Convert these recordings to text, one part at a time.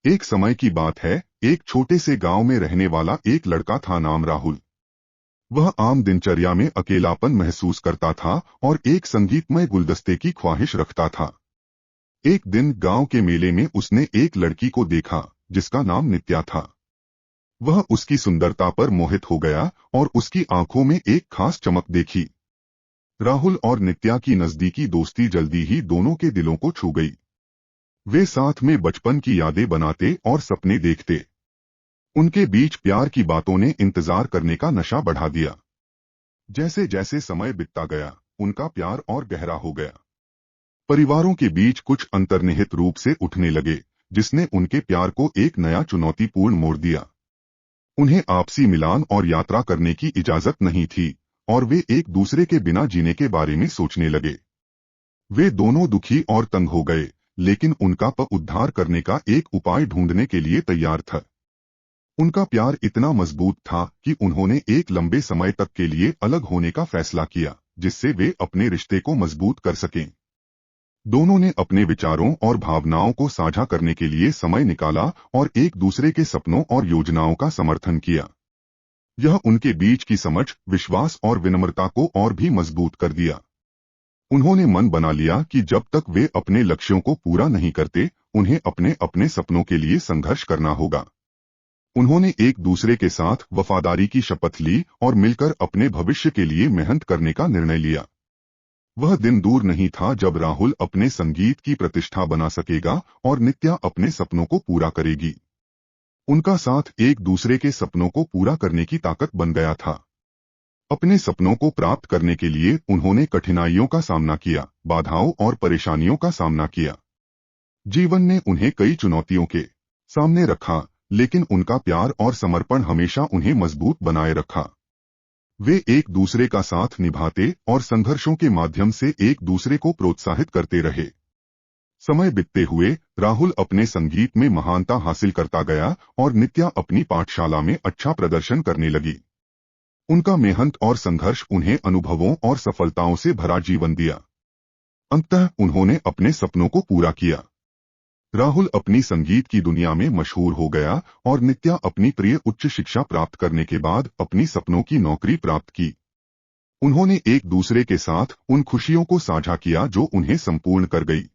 एक समय की बात है, एक छोटे से गांव में रहने वाला एक लड़का था, नाम राहुल। वह आम दिनचर्या में अकेलापन महसूस करता था और एक संगीतमय गुलदस्ते की ख्वाहिश रखता था। एक दिन गांव के मेले में उसने एक लड़की को देखा जिसका नाम नित्या था। वह उसकी सुंदरता पर मोहित हो गया और उसकी आंखों में एक खास चमक देखी। राहुल और नित्या की नजदीकी दोस्ती जल्दी ही दोनों के दिलों को छू गई। वे साथ में बचपन की यादें बनाते और सपने देखते। उनके बीच प्यार की बातों ने इंतजार करने का नशा बढ़ा दिया। जैसे जैसे समय बीतता गया, उनका प्यार और गहरा हो गया। परिवारों के बीच कुछ अंतर्निहित रूप से उठने लगे, जिसने उनके प्यार को एक नया चुनौतीपूर्ण मोड़ दिया। उन्हें आपसी मिलान और यात्रा करने की इजाजत नहीं थी और वे एक दूसरे के बिना जीने के बारे में सोचने लगे। वे दोनों दुखी और तंग हो गए, लेकिन उनका उद्धार करने का एक उपाय ढूंढने के लिए तैयार था। उनका प्यार इतना मजबूत था कि उन्होंने एक लंबे समय तक के लिए अलग होने का फैसला किया, जिससे वे अपने रिश्ते को मजबूत कर सकें। दोनों ने अपने विचारों और भावनाओं को साझा करने के लिए समय निकाला और एक दूसरे के सपनों और योजनाओं का समर्थन किया। यह उनके बीच की समझ, विश्वास और विनम्रता को और भी मजबूत कर दिया। उन्होंने मन बना लिया कि जब तक वे अपने लक्ष्यों को पूरा नहीं करते, उन्हें अपने अपने सपनों के लिए संघर्ष करना होगा। उन्होंने एक दूसरे के साथ वफादारी की शपथ ली और मिलकर अपने भविष्य के लिए मेहनत करने का निर्णय लिया। वह दिन दूर नहीं था जब राहुल अपने संगीत की प्रतिष्ठा बना सकेगा और नित्या अपने सपनों को पूरा करेगी। उनका साथ एक दूसरे के सपनों को पूरा करने की ताकत बन गया था। अपने सपनों को प्राप्त करने के लिए उन्होंने कठिनाइयों का सामना किया, बाधाओं और परेशानियों का सामना किया। जीवन ने उन्हें कई चुनौतियों के सामने रखा, लेकिन उनका प्यार और समर्पण हमेशा उन्हें मजबूत बनाए रखा। वे एक दूसरे का साथ निभाते और संघर्षों के माध्यम से एक दूसरे को प्रोत्साहित करते रहे। समय बीतते हुए राहुल अपने संगीत में महानता हासिल करता गया और नित्या अपनी पाठशाला में अच्छा प्रदर्शन करने लगी। उनका मेहनत और संघर्ष उन्हें अनुभवों और सफलताओं से भरा जीवन दिया। अंततः उन्होंने अपने सपनों को पूरा किया। राहुल अपनी संगीत की दुनिया में मशहूर हो गया और नित्या अपनी प्रिय उच्च शिक्षा प्राप्त करने के बाद अपनी सपनों की नौकरी प्राप्त की। उन्होंने एक दूसरे के साथ उन खुशियों को साझा किया जो उन्हें संपूर्ण कर गई।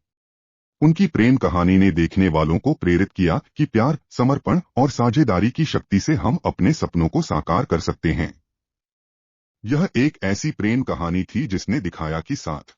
उनकी प्रेम कहानी ने देखने वालों को प्रेरित किया कि प्यार, समर्पण और साझेदारी की शक्ति से हम अपने सपनों को साकार कर सकते हैं। यह एक ऐसी प्रेम कहानी थी जिसने दिखाया कि साथ